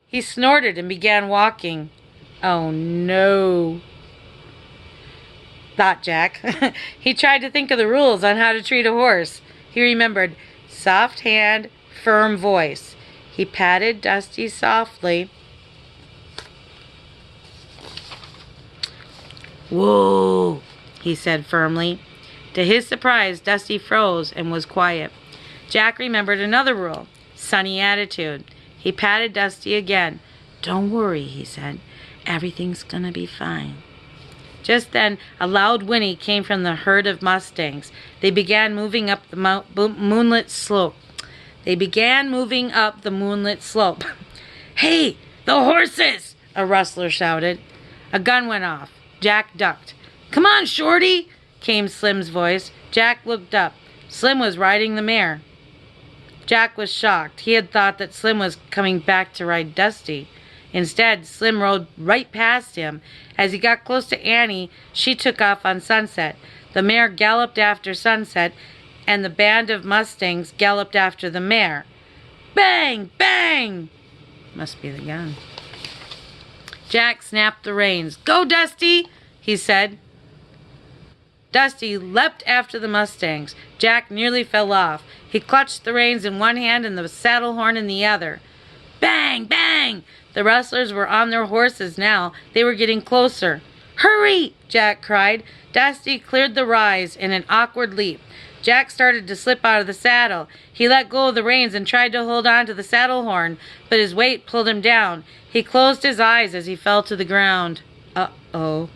He snorted and began walking. Oh no, thought Jack. He tried to think of the rules on how to treat a horse. He remembered soft hand, firm voice. He patted Dusty softly. Whoa, he said firmly. To his surprise, Dusty froze and was quiet. Jack remembered another rule, sunny attitude. He patted Dusty again. Don't worry, he said. Everything's gonna be fine. Just then, a loud whinny came from the herd of mustangs. They began moving up the moonlit slope. Hey, the horses! A rustler shouted. A gun went off. Jack ducked. Come on, Shorty, came Slim's voice. Jack looked up. Slim was riding the mare. Jack was shocked. He had thought that Slim was coming back to ride Dusty. Instead, Slim rode right past him. As he got close to Annie, she took off on Sunset. The mare galloped after Sunset, and the band of mustangs galloped after the mare. Bang! Bang! Must be the gun. Jack snapped the reins. Go, Dusty, he said. Dusty leapt after the mustangs. Jack nearly fell off. He clutched the reins in one hand and the saddle horn in the other. Bang! Bang! The rustlers were on their horses now. They were getting closer. Hurry! Jack cried. Dusty cleared the rise in an awkward leap. Jack started to slip out of the saddle. He let go of the reins and tried to hold on to the saddle horn, but his weight pulled him down. He closed his eyes as he fell to the ground. Uh-oh.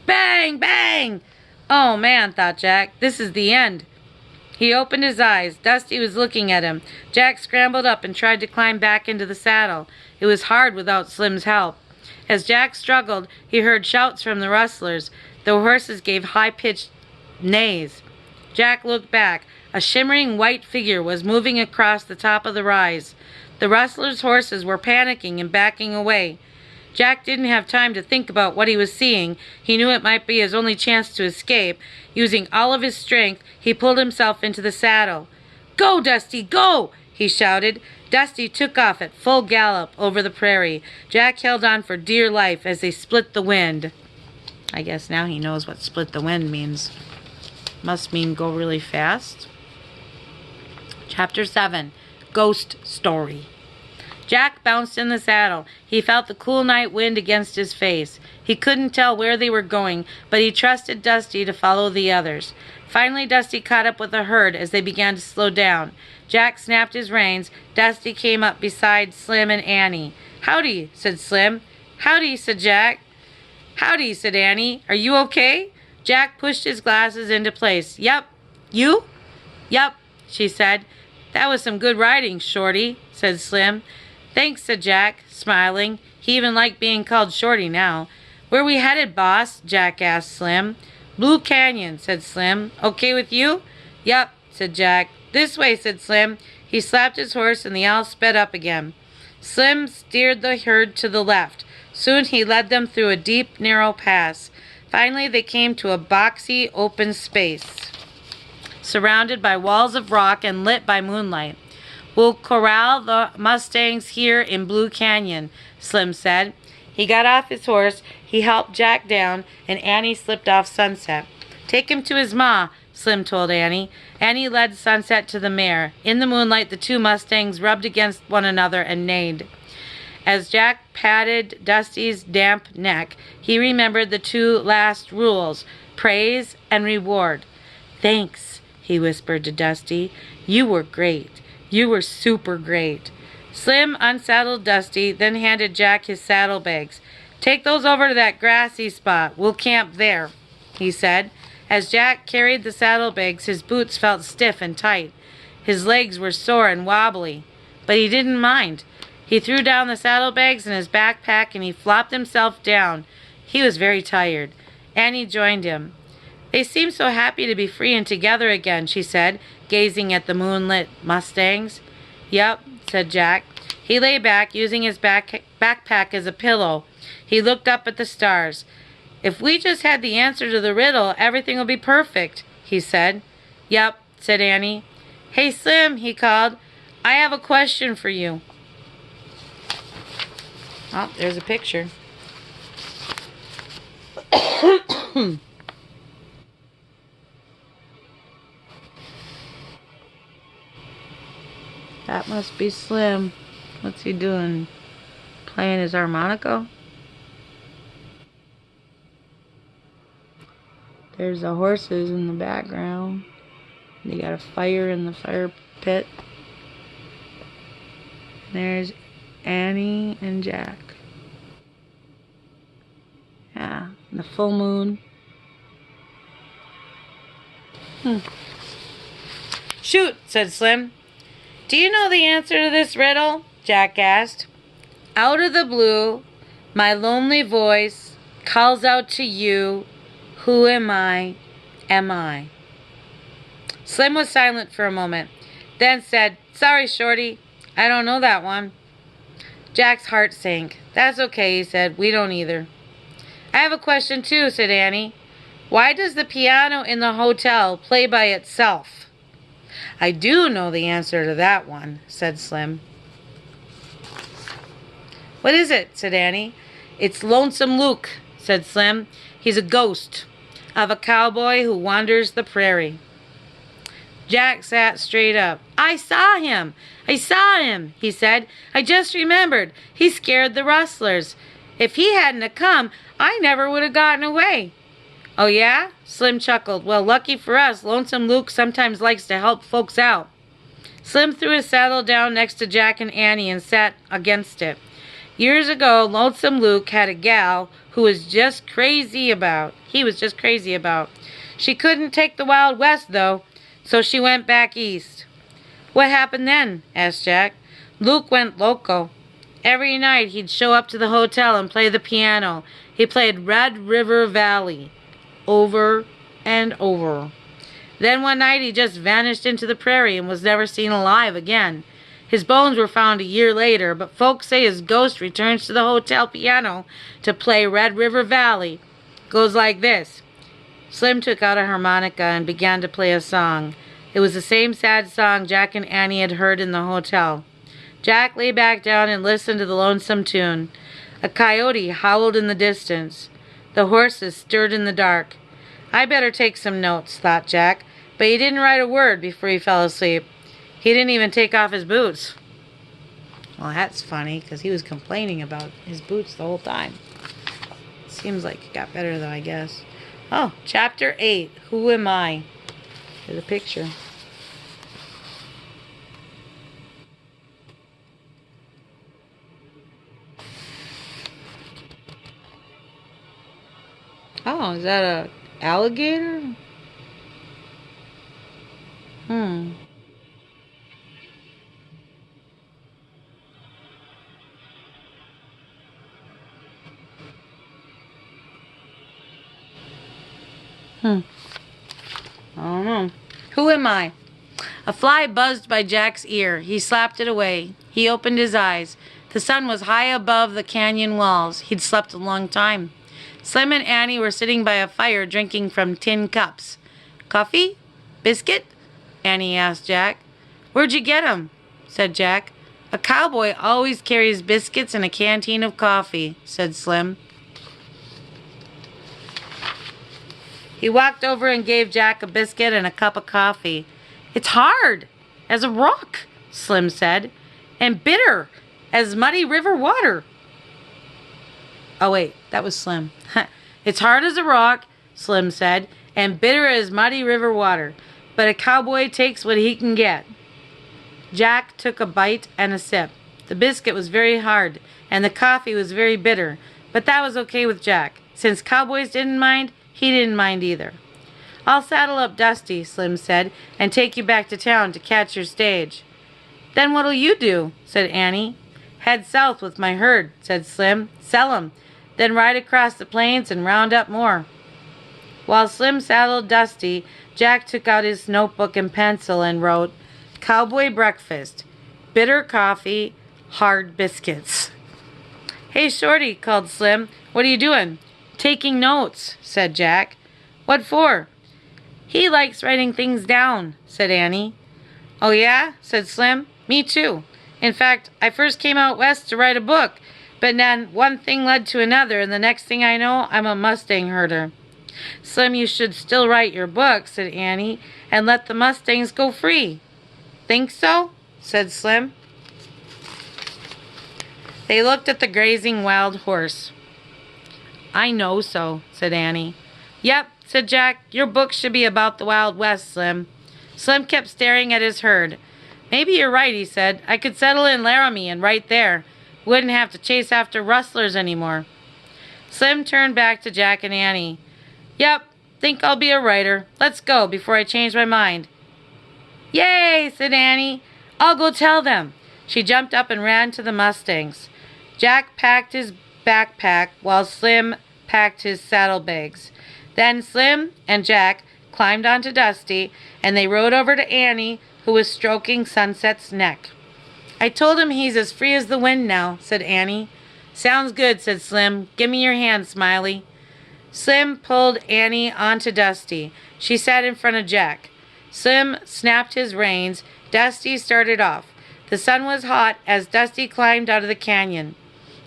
Bang! Bang! Oh, man, thought Jack. This is the end. He opened his eyes. Dusty was looking at him. Jack scrambled up and tried to climb back into the saddle. It was hard without Slim's help. As Jack struggled, he heard shouts from the rustlers. The horses gave high-pitched neighs. Jack looked back. A shimmering white figure was moving across the top of the rise. The rustlers' horses were panicking and backing away. Jack didn't have time to think about what he was seeing. He knew it might be his only chance to escape. Using all of his strength, he pulled himself into the saddle. Go, Dusty, go! He shouted. Dusty took off at full gallop over the prairie. Jack held on for dear life as they split the wind. I guess now he knows what split the wind means. Must mean go really fast. Chapter 7, Ghost Story. Jack bounced in the saddle. He felt the cool night wind against his face. He couldn't tell where they were going, but he trusted Dusty to follow the others. Finally, Dusty caught up with the herd as they began to slow down. Jack snapped his reins. Dusty came up beside Slim and Annie. Howdy, said Slim. Howdy, said Jack. Howdy, said Annie. Are you okay? Jack pushed his glasses into place. Yep. You? Yep, she said. That was some good riding, Shorty, said Slim. Thanks, said Jack, smiling. He even liked being called Shorty now. Where we headed, boss? Jack asked Slim. Blue Canyon, said Slim. Okay with you? Yep, said Jack. This way, said Slim. He slapped his horse and they all sped up again. Slim steered the herd to the left. Soon he led them through a deep, narrow pass. Finally, they came to a boxy, open space, surrounded by walls of rock and lit by moonlight. We'll corral the mustangs here in Blue Canyon, Slim said. He got off his horse, he helped Jack down, and Annie slipped off Sunset. Take him to his ma, Slim told Annie. Annie led Sunset to the mare. In the moonlight, the two mustangs rubbed against one another and neighed. As Jack patted Dusty's damp neck, he remembered the two last rules, praise and reward. Thanks, he whispered to Dusty. You were great. You were super great. Slim unsaddled Dusty, then handed Jack his saddlebags. Take those over to that grassy spot. We'll camp there, he said. As Jack carried the saddlebags, his boots felt stiff and tight. His legs were sore and wobbly, but he didn't mind. He threw down the saddlebags in his backpack and he flopped himself down. He was very tired. Annie joined him. They seemed so happy to be free and together again, she said, gazing at the moonlit mustangs. Yep, said Jack. He lay back, using his backpack as a pillow. He looked up at the stars. If we just had the answer to the riddle, everything will be perfect, he said. Yep, said Annie. Hey, Slim, he called. I have a question for you. Oh, there's a picture. That must be Slim. What's he doing? Playing his harmonica? There's the horses in the background. They got a fire in the fire pit. There's Annie and Jack. Yeah, and the full moon. Shoot, said Slim. Do you know the answer to this riddle? Jack asked. Out of the blue, my lonely voice calls out to you. Who am I? Am I? Slim was silent for a moment, then said, Sorry, Shorty, I don't know that one. Jack's heart sank. That's okay, he said. We don't either. I have a question too, said Annie. Why does the piano in the hotel play by itself? I do know the answer to that one, said Slim. What is it? Said Annie. It's Lonesome Luke, said Slim. He's a ghost of a cowboy who wanders the prairie. Jack sat straight up. I saw him, he said. I just remembered. He scared the rustlers. If he hadn't have come, I never would have gotten away. Oh, yeah? Slim chuckled. Well, lucky for us, Lonesome Luke sometimes likes to help folks out. Slim threw his saddle down next to Jack and Annie and sat against it. Years ago, Lonesome Luke had a gal who was just crazy about. She couldn't take the Wild West, though, so she went back east. What happened then? Asked Jack. Luke went loco. Every night he'd show up to the hotel and play the piano. He played Red River Valley over and over. Then one night he just vanished into the prairie and was never seen alive again. His bones were found a year later, but folks say his ghost returns to the hotel piano to play Red River Valley. Goes like this. Slim took out a harmonica and began to play a song. It was the same sad song Jack and Annie had heard in the hotel. Jack lay back down and listened to the lonesome tune. A coyote howled in the distance. The horses stirred in the dark. I better take some notes, thought Jack, but he didn't write a word before he fell asleep. He didn't even take off his boots. Well, that's funny, because he was complaining about his boots the whole time. Seems like it got better, though, I guess. Oh, Chapter 8, Who Am I? There's a picture. Oh, is that a alligator? Hmm. I don't know. Who am I? A fly buzzed by Jack's ear. He slapped it away. He opened his eyes. The sun was high above the canyon walls. He'd slept a long time. Slim and Annie were sitting by a fire drinking from tin cups. Coffee? Biscuit? Annie asked Jack. Where'd you get 'em? Said Jack. A cowboy always carries biscuits and a canteen of coffee, said Slim. He walked over and gave Jack a biscuit and a cup of coffee. It's hard as a rock, Slim said, and bitter as muddy river water. Oh, wait, that was Slim. It's hard as a rock, Slim said, and bitter as muddy river water, but a cowboy takes what he can get. Jack took a bite and a sip. The biscuit was very hard, and the coffee was very bitter, but that was okay with Jack. Since cowboys didn't mind, he didn't mind either. I'll saddle up Dusty, Slim said, and take you back to town to catch your stage. Then what'll you do? Said Annie. Head south with my herd, said Slim. Sell 'em, then ride across the plains and round up more. While Slim saddled Dusty, Jack took out his notebook and pencil and wrote, Cowboy breakfast, bitter coffee, hard biscuits. Hey, Shorty, called Slim. What are you doing? Taking notes, said Jack. What for? He likes writing things down, said Annie. Oh, yeah? Said Slim. Me too. In fact, I first came out west to write a book, But then one thing led to another, and the next thing I know, I'm a Mustang herder. Slim, you should still write your book, said Annie, and let the Mustangs go free. Think so? Said Slim. They looked at the grazing wild horse. I know so, said Annie. Yep, said Jack, your book should be about the Wild West, Slim. Slim kept staring at his herd. Maybe you're right, he said. I could settle in Laramie and right there. Wouldn't have to chase after rustlers anymore. Slim turned back to Jack and Annie. Yep, think I'll be a writer. Let's go before I change my mind. Yay, said Annie. I'll go tell them. She jumped up and ran to the Mustangs. Jack packed his backpack while Slim packed his saddlebags. Then Slim and Jack climbed onto Dusty, and they rode over to Annie, who was stroking Sunset's neck. I told him he's as free as the wind now, said Annie. Sounds good, said Slim. Give me your hand, Smiley. Slim pulled Annie onto Dusty. She sat in front of Jack. Slim snapped his reins. Dusty started off. The sun was hot as Dusty climbed out of the canyon.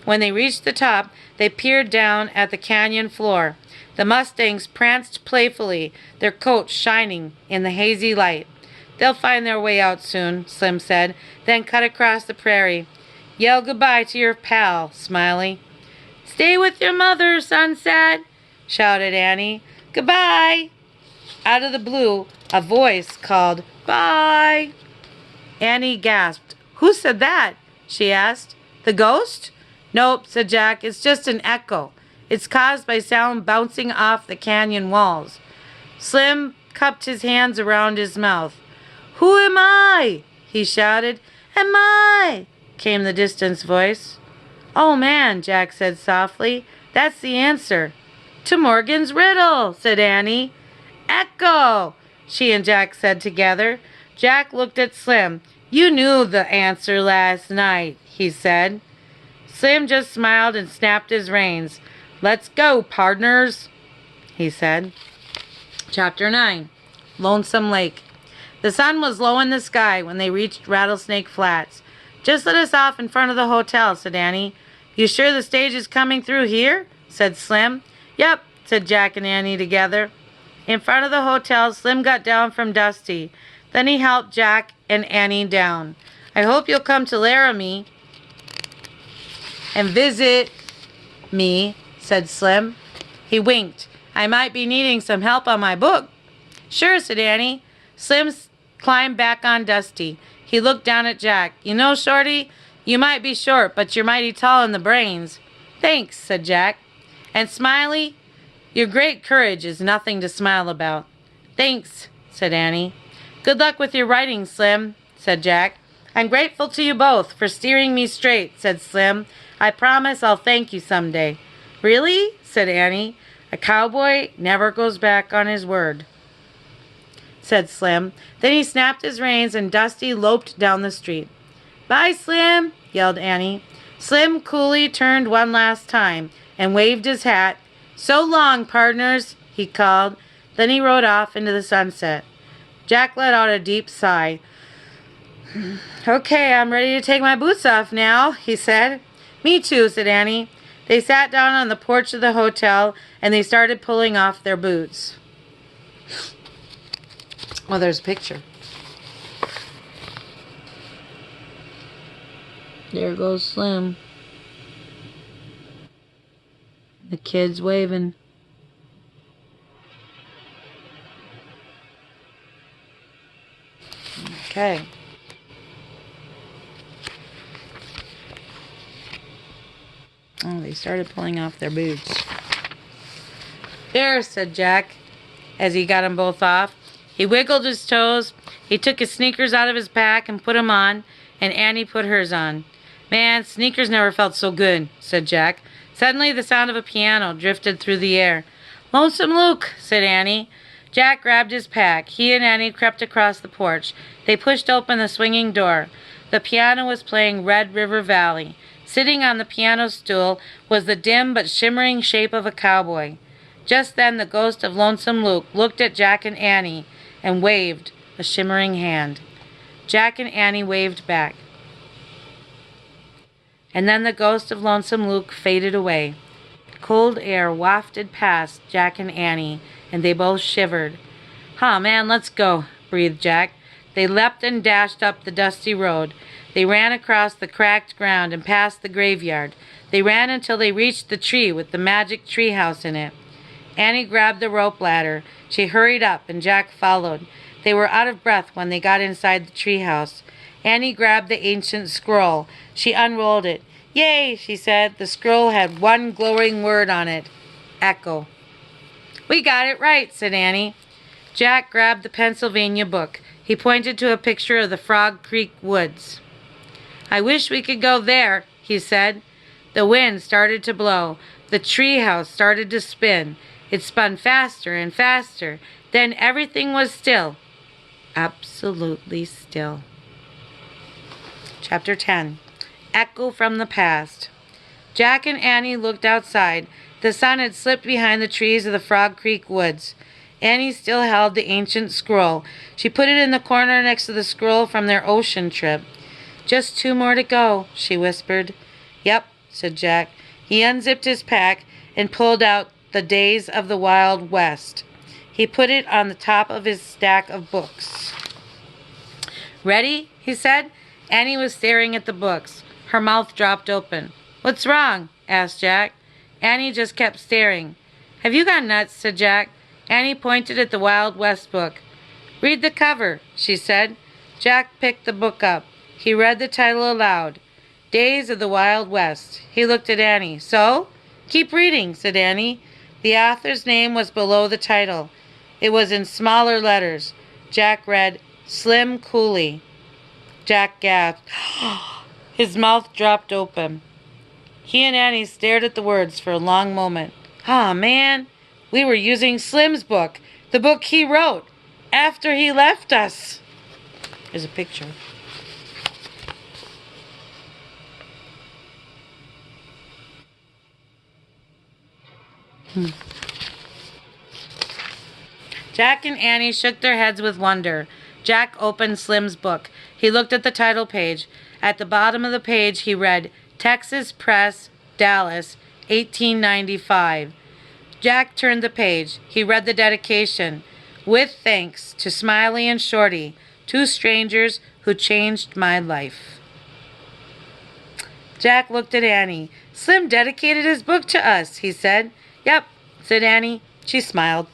When they reached the top, they peered down at the canyon floor. The Mustangs pranced playfully, their coats shining in the hazy light. They'll find their way out soon, Slim said, then cut across the prairie. Yell goodbye to your pal, Smiley. Stay with your mother, Sunset, shouted Annie. Goodbye. Out of the blue, a voice called, Bye. Annie gasped. Who said that? She asked. The ghost? Nope, said Jack. It's just an echo. It's caused by sound bouncing off the canyon walls. Slim cupped his hands around his mouth. Who am I? He shouted. Am I? Came the distant voice. Oh man, Jack said softly. That's the answer. To Morgan's riddle, said Annie. Echo, she and Jack said together. Jack looked at Slim. You knew the answer last night, he said. Slim just smiled and snapped his reins. Let's go, partners, he said. Chapter 9, Lonesome Lake. The sun was low in the sky when they reached Rattlesnake Flats. Just let us off in front of the hotel, said Annie. You sure the stage is coming through here? Said Slim. Yep, said Jack and Annie together. In front of the hotel, Slim got down from Dusty. Then he helped Jack and Annie down. I hope you'll come to Laramie and visit me, said Slim. He winked. I might be needing some help on my book. Sure, said Annie. Slim climbed back on Dusty. He looked down at Jack. You know, Shorty, you might be short, but you're mighty tall in the brains. Thanks, said Jack. And Smiley, your great courage is nothing to smile about. Thanks, said Annie. Good luck with your writing, Slim, said Jack. I'm grateful to you both for steering me straight, said Slim. I promise I'll thank you someday. Really? Said Annie. A cowboy never goes back on his word, said Slim. Then he snapped his reins and Dusty loped down the street. Bye, Slim, yelled Annie. Slim coolly turned one last time and waved his hat. So long, partners, he called. Then he rode off into the sunset. Jack let out a deep sigh. Okay, I'm ready to take my boots off now, he said. Me too, said Annie. They sat down on the porch of the hotel and they started pulling off their boots. Oh, there's a picture. There goes Slim. The kids waving. Okay. Oh, they started pulling off their boots. There, said Jack, as he got them both off. He wiggled his toes. He took his sneakers out of his pack and put them on, and Annie put hers on. Man, sneakers never felt so good, said Jack. Suddenly, the sound of a piano drifted through the air. Lonesome Luke, said Annie. Jack grabbed his pack. He and Annie crept across the porch. They pushed open the swinging door. The piano was playing Red River Valley. Sitting on the piano stool was the dim but shimmering shape of a cowboy. Just then the ghost of Lonesome Luke looked at Jack and Annie and waved a shimmering hand. Jack and Annie waved back. and then the ghost of Lonesome Luke faded away. Cold air wafted past Jack and Annie, and they both shivered. "Huh, man, let's go," breathed Jack. They leapt and dashed up the dusty road. They ran across the cracked ground and past the graveyard. They ran until they reached the tree with the magic tree house in it. Annie grabbed the rope ladder. She hurried up, and Jack followed. They were out of breath when they got inside the tree house. Annie grabbed the ancient scroll. She unrolled it. "Yay," she said. The scroll had one glowing word on it. Echo. "We got it right," said Annie. Jack grabbed the Pennsylvania book. He pointed to a picture of the Frog Creek woods. "I wish we could go there," he said. The wind started to blow. The tree house started to spin. It spun faster and faster. Then everything was still. Absolutely still. Chapter 10. Echo from the Past. Jack and Annie looked outside. The sun had slipped behind the trees of the Frog Creek woods. Annie still held the ancient scroll. She put it in the corner next to the scroll from their ocean trip. "Just 2 more to go," she whispered. "Yep," said Jack. He unzipped his pack and pulled out The Days of the Wild West. He put it on the top of his stack of books. "Ready?" he said. Annie was staring at the books. Her mouth dropped open. "What's wrong?" asked Jack. Annie just kept staring. "Have you gone nuts?" said Jack. Annie pointed at the Wild West book. "Read the cover," she said. Jack picked the book up. He read the title aloud. Days of the Wild West. He looked at Annie. "So?" "Keep reading," said Annie. The author's name was below the title. It was in smaller letters. Jack read, Slim Cooley. Jack gasped. His mouth dropped open. He and Annie stared at the words for a long moment. "Ah, man, we were using Slim's book, the book he wrote, after he left us." There's a picture. Jack and Annie shook their heads with wonder. Jack opened Slim's book. He looked at the title page. At the bottom of the page he read, Texas Press, Dallas, 1895. Jack turned the page. He read the dedication. "With thanks to Smiley and Shorty, 2 strangers who changed my life." Jack looked at Annie. "Slim dedicated his book to us," he said. "Yep," said Annie. She smiled.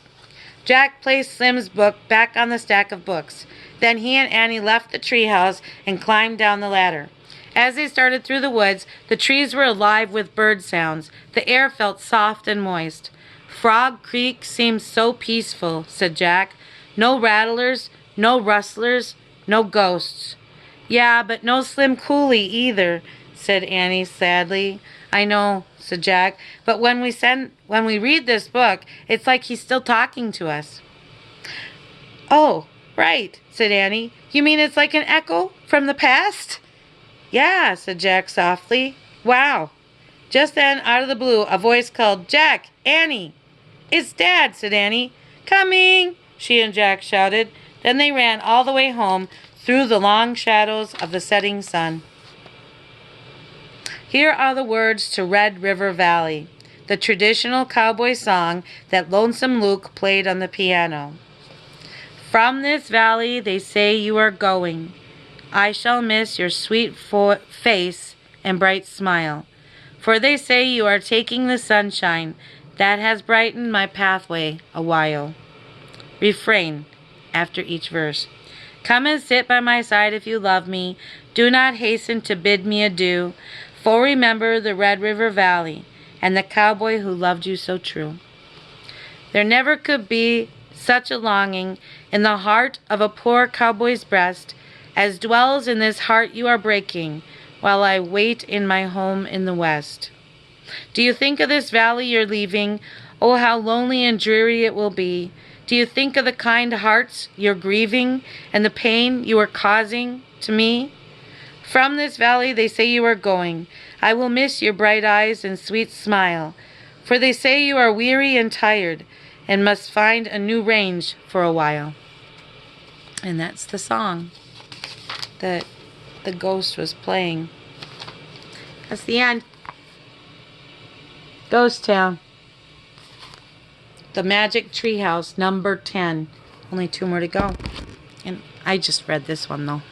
Jack placed Slim's book back on the stack of books. Then he and Annie left the treehouse and climbed down the ladder. As they started through the woods, the trees were alive with bird sounds. The air felt soft and moist. "Frog Creek seems so peaceful," said Jack. "No rattlers, no rustlers, no ghosts." "Yeah, but no Slim Cooley either," said Annie sadly. "I know," said Jack, "but when we read this book, it's like he's still talking to us." "Oh, right," said Annie. "You mean it's like an echo from the past?" "Yeah," said Jack softly. "Wow." Just then, out of the blue, a voice called, "Jack, Annie." "It's Dad," said Annie. "Coming," she and Jack shouted. Then they ran all the way home through the long shadows of the setting sun. Here are the words to Red River Valley, the traditional cowboy song that Lonesome Luke played on the piano. "From this valley they say you are going. I shall miss your sweet face and bright smile. For they say you are taking the sunshine that has brightened my pathway a while." Refrain after each verse. "Come and sit by my side if you love me. Do not hasten to bid me adieu. For remember the Red River Valley and the cowboy who loved you so true. There never could be such a longing in the heart of a poor cowboy's breast as dwells in this heart you are breaking while I wait in my home in the West. Do you think of this valley you're leaving? Oh, how lonely and dreary it will be. Do you think of the kind hearts you're grieving and the pain you are causing to me? From this valley they say you are going. I will miss your bright eyes and sweet smile, for they say you are weary and tired and must find a new range for a while." And that's the song that the ghost was playing. That's the end. Ghost Town. The Magic Treehouse, number 10. Only 2 more to go. And I just read this one, though.